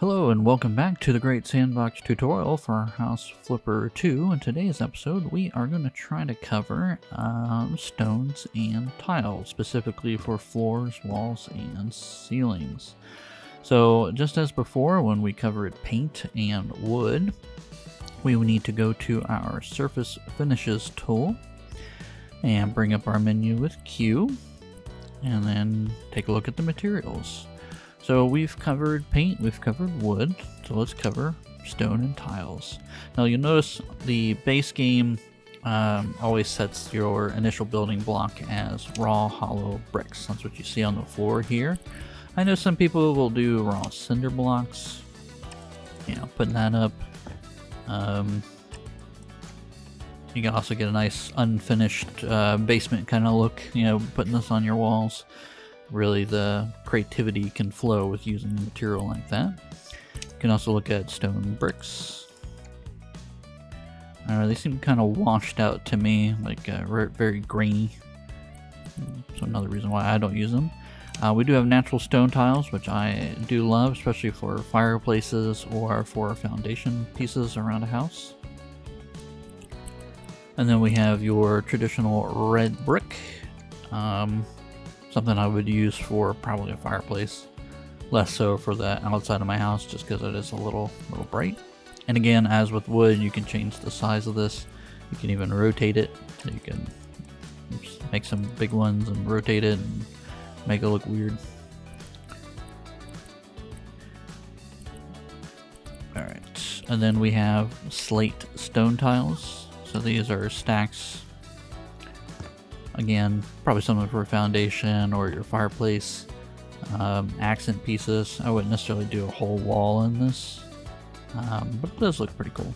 Hello and welcome back to the Great Sandbox tutorial for House Flipper 2. In today's episode, we are going to try to cover stones and tiles, specifically for floors, walls, and ceilings. So just as before, when we covered paint and wood, we will need to go to our Surface Finishes tool and bring up our menu with Q, and then take a look at the materials. So we've covered paint, we've covered wood, so let's cover stone and tiles. Now you'll notice the base game always sets your initial building block as raw hollow bricks. That's what you see on the floor here. I know some people will do raw cinder blocks, putting that up. You can also get a nice unfinished basement kind of look, putting this on your walls. Really, the creativity can flow with using material like that. You can also look at stone bricks. They seem kind of washed out to me, like very grainy. So another reason why I don't use them. We do have natural stone tiles, which I do love, especially for fireplaces or for foundation pieces around a house. And then we have your traditional red brick. Something I would use for probably a fireplace. Less so for the outside of my house, just because it is a little bright. And again, as with wood, you can change the size of this. You can even rotate it. You can make some big ones and rotate it and make it look weird. Alright, and then we have slate stone tiles. So these are stacks. Again, probably something for a foundation or your fireplace. Accent pieces. I wouldn't necessarily do a whole wall in this, but it does look pretty cool.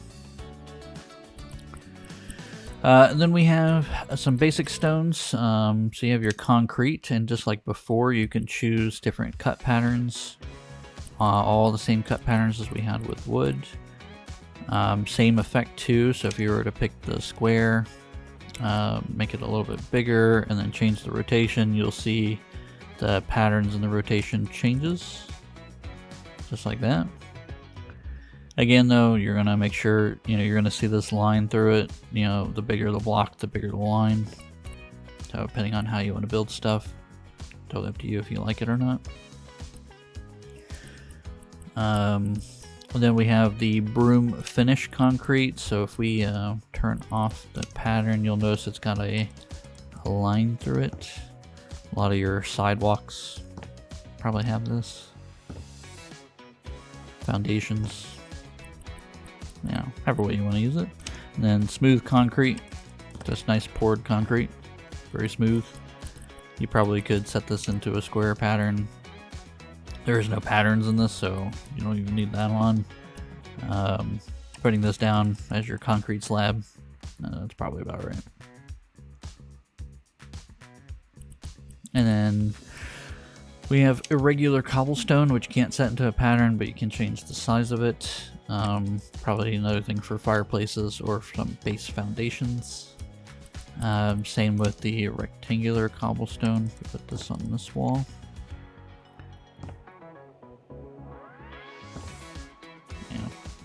And then we have some basic stones. So you have your concrete, and just like before, you can choose different cut patterns. All the same cut patterns as we had with wood. Same effect too, so if you were to pick the square, make it a little bit bigger and then change the rotation, you'll see the patterns in the rotation changes, just like that. Again though, you're gonna make sure you're gonna see this line through it. The bigger the block, the bigger the line. So depending on how you want to build stuff, totally up to you if you like it or not. And then we have the broom finish concrete. So if we turn off the pattern, you'll notice it's got a line through it. A lot of your sidewalks probably have this. Foundations. However way you want to use it. And then smooth concrete. Just nice poured concrete. Very smooth. You probably could set this into a square pattern. There's no patterns in this, so you don't even need that on. Putting this down as your concrete slab, that's probably about right. And then we have irregular cobblestone, which you can't set into a pattern, but you can change the size of it. Probably another thing for fireplaces or some base foundations. Same with the rectangular cobblestone. We put this on this wall.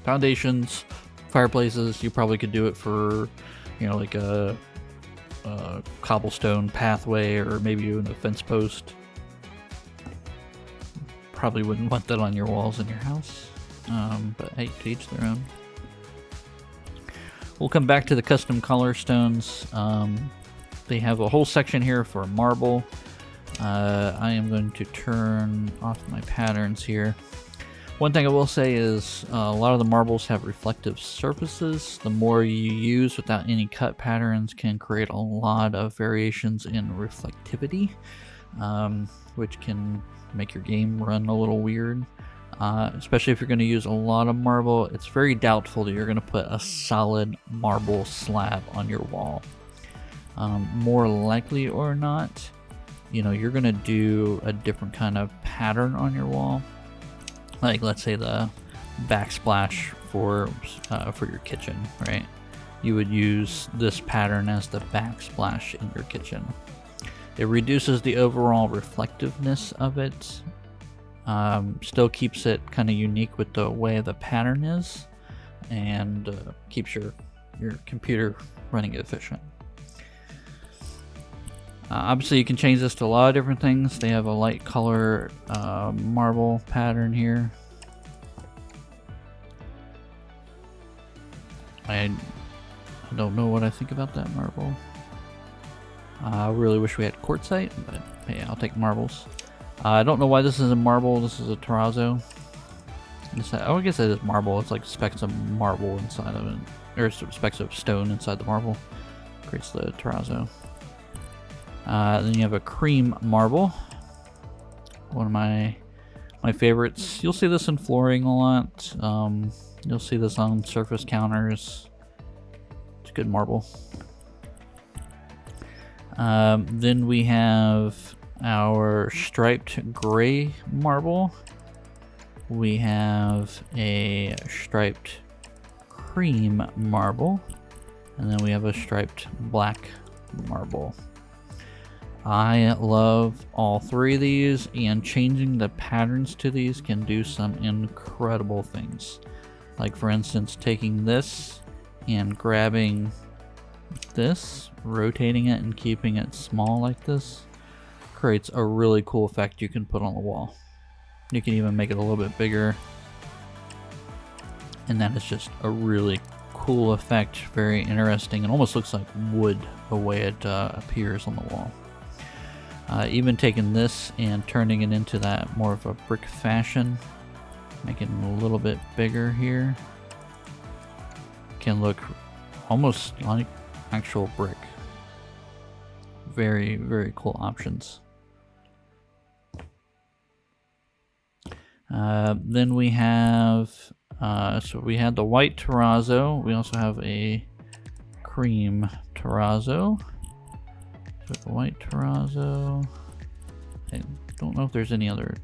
Foundations, fireplaces, you probably could do it for, like a cobblestone pathway or maybe even a fence post. Probably wouldn't want that on your walls in your house, but hey, to each their own. We'll come back to the custom color stones. They have a whole section here for marble. I am going to turn off my patterns here. One thing I will say is a lot of the marbles have reflective surfaces. The more you use without any cut patterns can create a lot of variations in reflectivity, which can make your game run a little weird. Especially if you're going to use a lot of marble, it's very doubtful that you're going to put a solid marble slab on your wall. More likely or not, you're going to do a different kind of pattern on your wall. Like, let's say the backsplash for your kitchen, right? You would use this pattern as the backsplash in your kitchen. It reduces the overall reflectiveness of it, Still keeps it kind of unique with the way the pattern is, and keeps your computer running efficient. Obviously you can change this to a lot of different things. They have a light color marble pattern here. I don't know what I think about that marble. I really wish we had quartzite, but hey, I'll take marbles. I don't know why this is a marble. This is a terrazzo. I guess it is marble. It's like specks of marble inside of it, or specks of stone inside the marble. Creates the terrazzo. Then you have a cream marble. One of my favorites. You'll see this in flooring a lot. You'll see this on surface counters. It's a good marble. Then we have our striped gray marble. We have a striped cream marble. And then we have a striped black marble. I love all three of these, and changing the patterns to these can do some incredible things. Like for instance, taking this and grabbing this, rotating it and keeping it small like this, creates a really cool effect you can put on the wall. You can even make it a little bit bigger, and that is just a really cool effect. Very interesting, and almost looks like wood the way it appears on the wall. Even taking this and turning it into that more of a brick fashion, making it a little bit bigger here, can look almost like actual brick. Very, very cool options. Then we have, so we had the white terrazzo. We also have a cream terrazzo. So the white terrazzo. I don't know if there's any other.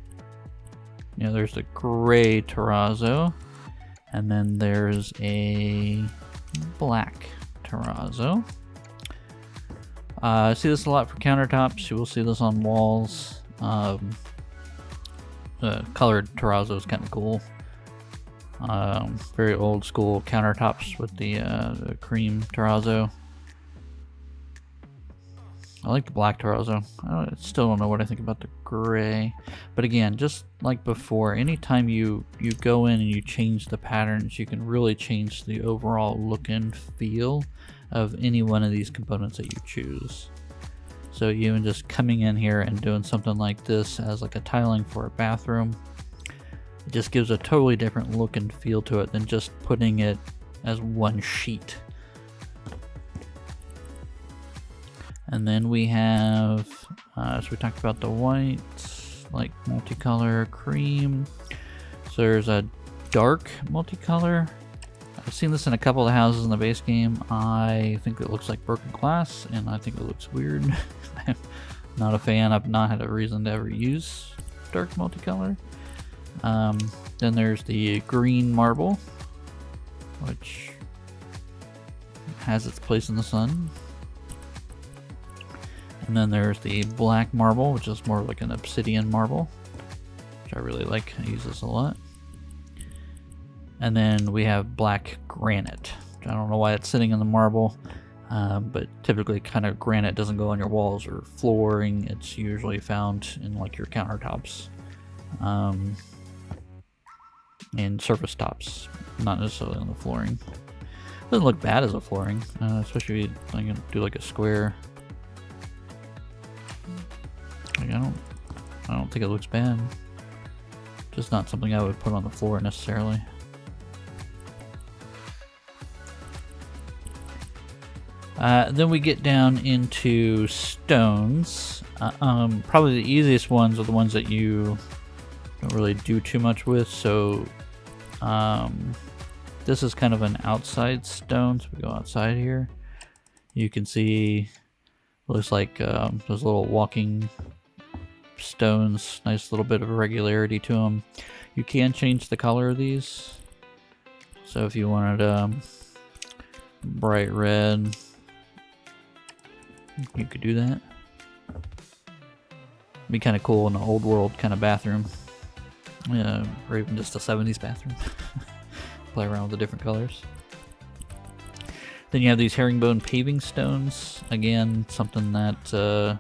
Yeah, there's the gray terrazzo, and then there's a black terrazzo. I see this a lot for countertops. You will see this on walls. The colored terrazzo is kind of cool. Very old school countertops with the cream terrazzo. I like the black terrazzo. I still don't know what I think about the gray. But again, just like before, anytime you go in and you change the patterns, you can really change the overall look and feel of any one of these components that you choose. So even just coming in here and doing something like this as like a tiling for a bathroom, it just gives a totally different look and feel to it than just putting it as one sheet. And then we have, so we talked about the white, like multicolor cream. So there's a dark multicolor. I've seen this in a couple of houses in the base game. I think it looks like broken glass, and I think it looks weird. I'm not a fan. I've not had a reason to ever use dark multicolor. Then there's the green marble, which has its place in the sun. And then there's the black marble, which is more like an obsidian marble, which I really like. I use this a lot. And then we have black granite. I don't know why it's sitting in the marble, but typically kind of granite doesn't go on your walls or flooring. It's usually found in like your countertops and surface tops, not necessarily on the flooring. It doesn't look bad as a flooring, especially if I'm gonna do like a square. Like I don't think it looks bad. Just not something I would put on the floor necessarily. Then we get down into stones. Probably the easiest ones are the ones that you don't really do too much with. So this is kind of an outside stone. So we go outside here. You can see, looks like those little walking stones. Nice little bit of irregularity to them. You can change the color of these. So if you wanted bright red, you could do that. Be kind of cool in an old world kind of bathroom. or even just a 70s bathroom. Play around with the different colors. Then you have these herringbone paving stones. Again, something that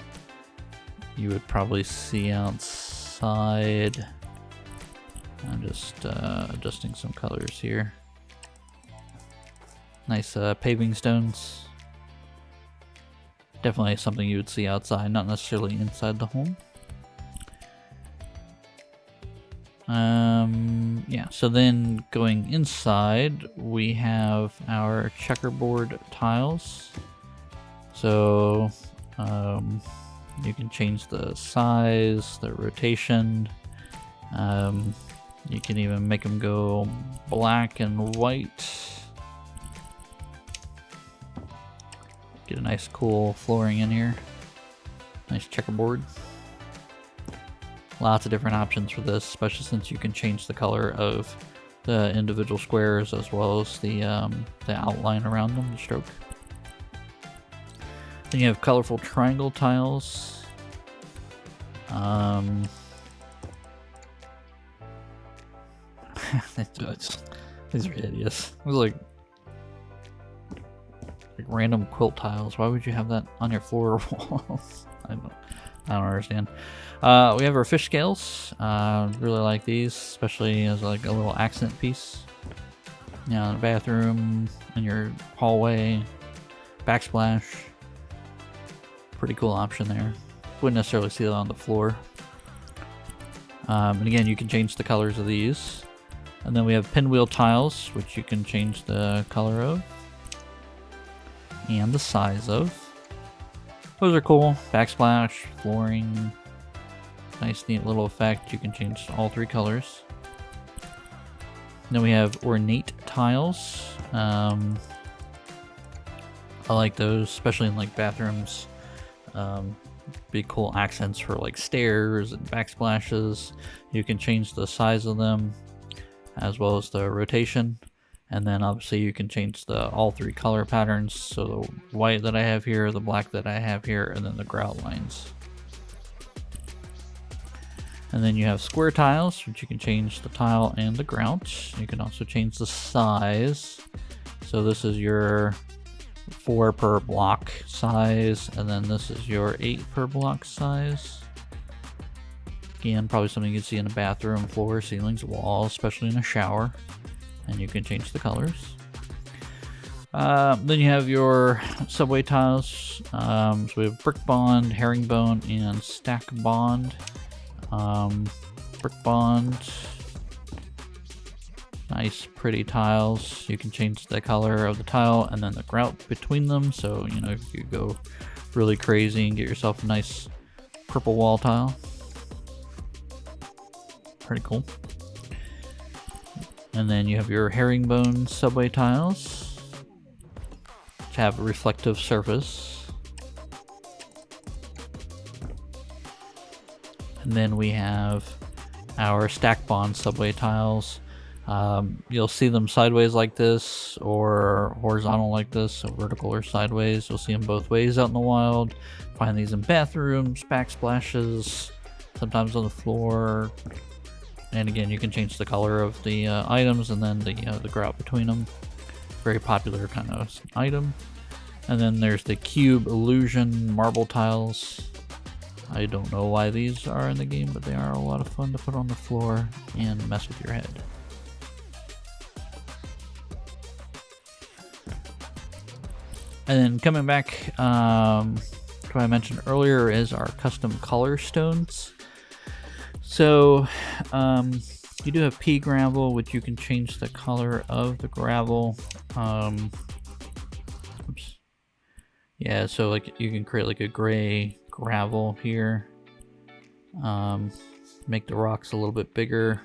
you would probably see outside. I'm just adjusting some colors here. Nice paving stones. Definitely something you would see outside, not necessarily inside the home. Yeah, so then going inside, we have our checkerboard tiles. So you can change the size, the rotation. You can even make them go black and white. Get a nice cool flooring in here. Nice checkerboard. Lots of different options for this, especially since you can change the color of the individual squares as well as the outline around them, the stroke. Then you have colorful triangle tiles. These are hideous. It was like random quilt tiles. Why would you have that on your floor walls? I don't understand. We have our fish scales. Really like these, especially as like a little accent piece. You know, in the bathroom, in your hallway, backsplash. Pretty cool option there. Wouldn't necessarily see that on the floor. And again, you can change the colors of these. And then we have pinwheel tiles, which you can change the color of and the size of. Those are cool. Backsplash, flooring, nice neat little effect. You can change all three colors. Then we have ornate tiles. I like those, especially in like bathrooms. Be cool accents for like stairs and backsplashes. You can change the size of them as well as the rotation. And then obviously you can change all three color patterns. So the white that I have here, the black that I have here, and then the grout lines. And then you have square tiles, which you can change the tile and the grout. You can also change the size. So this is your 4 per block size, and then this is your 8 per block size. Again, probably something you can see in a bathroom, floor, ceilings, walls, especially in a shower. And you can change the colors. Then you have your subway tiles. So we have brick bond, herringbone, and stack bond. Brick bond. Nice, pretty tiles. You can change the color of the tile and then the grout between them. So, you know, if you go really crazy and get yourself a nice purple wall tile. Pretty cool. And then you have your herringbone subway tiles, which have a reflective surface. And then we have our stack bond subway tiles. You'll see them sideways like this or horizontal like this, so vertical or sideways. You'll see them both ways out in the wild. Find these in bathrooms, backsplashes, sometimes on the floor. And again, you can change the color of the items and then the grout between them. Very popular kind of item. And then there's the cube illusion marble tiles. I don't know why these are in the game, but they are a lot of fun to put on the floor and mess with your head. And then coming back to what I mentioned earlier is our custom color stones. So you do have pea gravel, which you can change the color of the gravel. Oops. Yeah, so like you can create like a gray gravel here. Make the rocks a little bit bigger,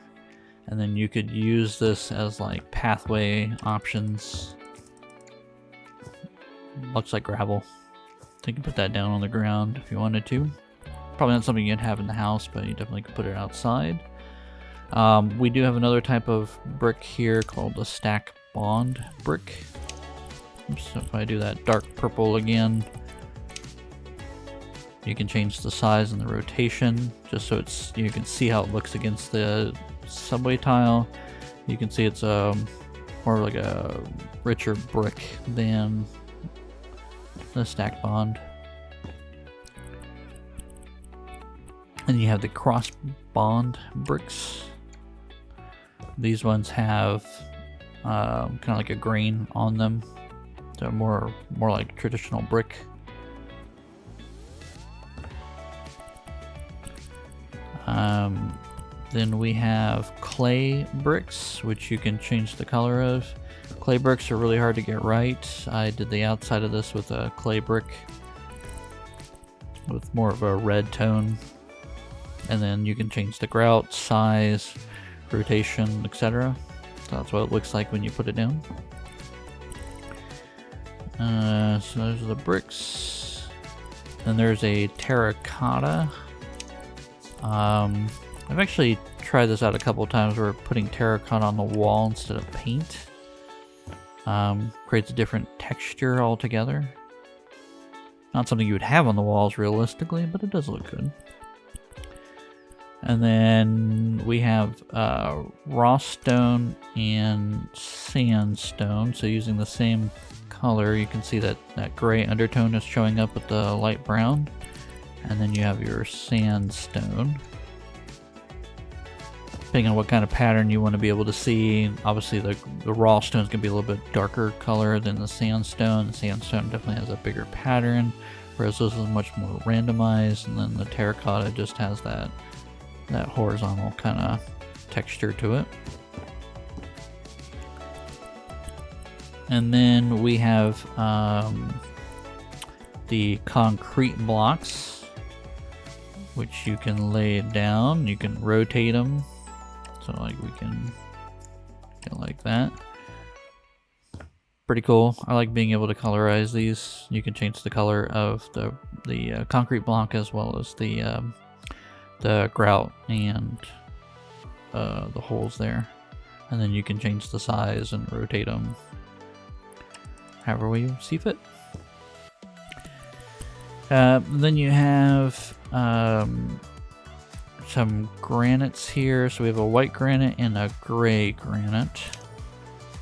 and then you could use this as like pathway options. Looks like gravel. So you can put that down on the ground if you wanted to. Probably not something you'd have in the house, but you definitely could put it outside. We do have another type of brick here called the stack bond brick. So if I do that dark purple again, you can change the size and the rotation just so you can see how it looks against the subway tile. You can see it's more like a richer brick than the stack bond. And you have the cross bond bricks. These ones have kind of like a grain on them. They're more like traditional brick. Then we have clay bricks, which you can change the color of. Clay bricks are really hard to get right. I did the outside of this with a clay brick with more of a red tone. And then you can change the grout, size, rotation, etc. So that's what it looks like when you put it down. So those are the bricks. Then there's a terracotta. I've actually tried this out a couple of times where putting terracotta on the wall instead of paint creates a different texture altogether. Not something you would have on the walls realistically, but it does look good. And then we have raw stone and sandstone. So using the same color, you can see that that gray undertone is showing up with the light brown. And then you have your sandstone. Depending on what kind of pattern you want to be able to see, obviously the raw stone is going to be a little bit darker color than the sandstone. The sandstone definitely has a bigger pattern, whereas this is much more randomized. And then the terracotta just has that horizontal kind of texture to it. And then we have the concrete blocks, which you can lay down. You can rotate them, so like we can get like that. Pretty cool. I like being able to colorize these. You can change the color of the concrete block as well as the grout and the holes there, and then you can change the size and rotate them however you see fit. Then you have some granites here. So we have a white granite and a gray granite.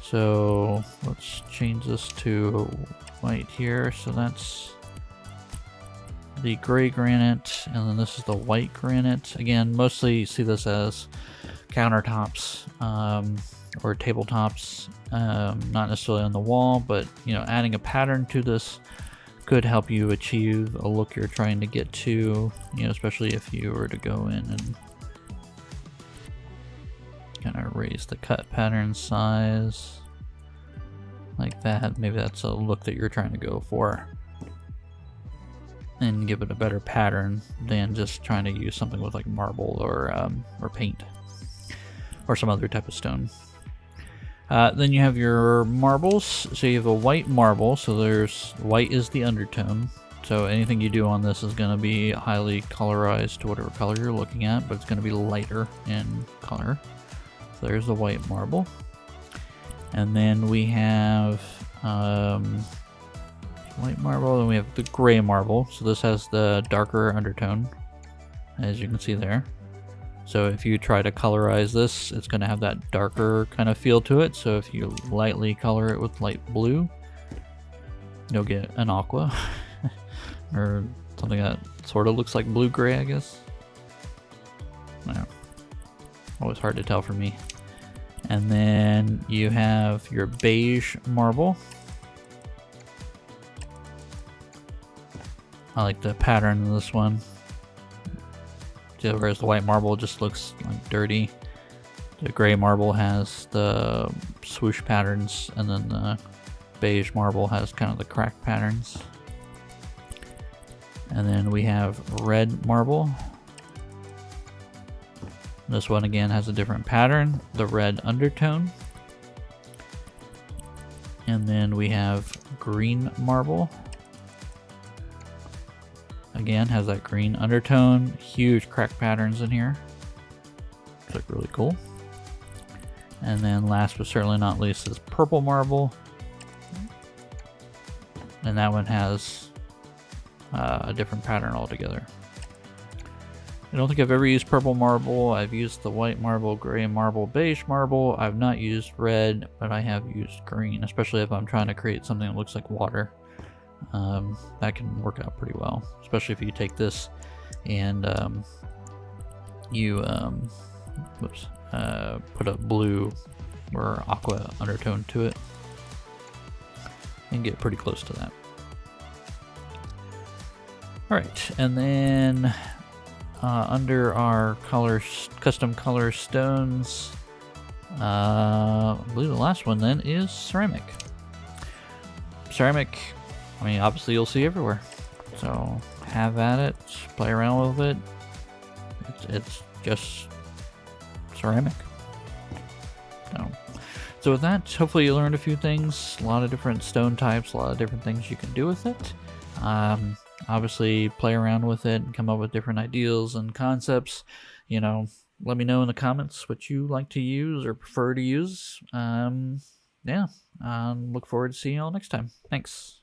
So let's change this to white here. So that's the gray granite, and then this is the white granite. Again, mostly you see this as countertops or tabletops, not necessarily on the wall, but you know, adding a pattern to this could help you achieve a look you're trying to get to, you know, especially if you were to go in and kind of raise the cut pattern size like that. Maybe that's a look that you're trying to go for, and give it a better pattern than just trying to use something with like marble or paint or some other type of stone. Then you have your marbles. So you have a white marble. So there's white is the undertone. So anything you do on this is going to be highly colorized to whatever color you're looking at, but it's going to be lighter in color. So there's the white marble. And then we have white marble, and we have the gray marble. So this has the darker undertone, as you can see there. So if you try to colorize this, it's going to have that darker kind of feel to it. So if you lightly color it with light blue, you'll get an aqua or something that sort of looks like blue-gray, I guess. No. Always hard to tell for me. And then you have your beige marble. I like the pattern of this one. Whereas the white marble just looks like dirty. The gray marble has the swoosh patterns, and then the beige marble has kind of the crack patterns. And then we have red marble. This one again has a different pattern, the red undertone. And then we have green marble. Again, has that green undertone, huge crack patterns in here. It's like really cool. And then last but certainly not least is purple marble. And that one has a different pattern altogether. I don't think I've ever used purple marble. I've used the white marble, gray marble, beige marble. I've not used red, but I have used green, especially if I'm trying to create something that looks like water. That can work out pretty well, especially if you take this and put a blue or aqua undertone to it and get pretty close to that. Alright, and then under our custom color stones, I believe the last one then is ceramic. Ceramic, I mean, obviously you'll see everywhere. So have at it, play around with it. It's just ceramic. So with that, hopefully you learned a few things, a lot of different stone types, a lot of different things you can do with it. Obviously play around with it and come up with different ideas and concepts. You know, let me know in the comments what you like to use or prefer to use. Yeah, look forward to seeing you all next time. Thanks.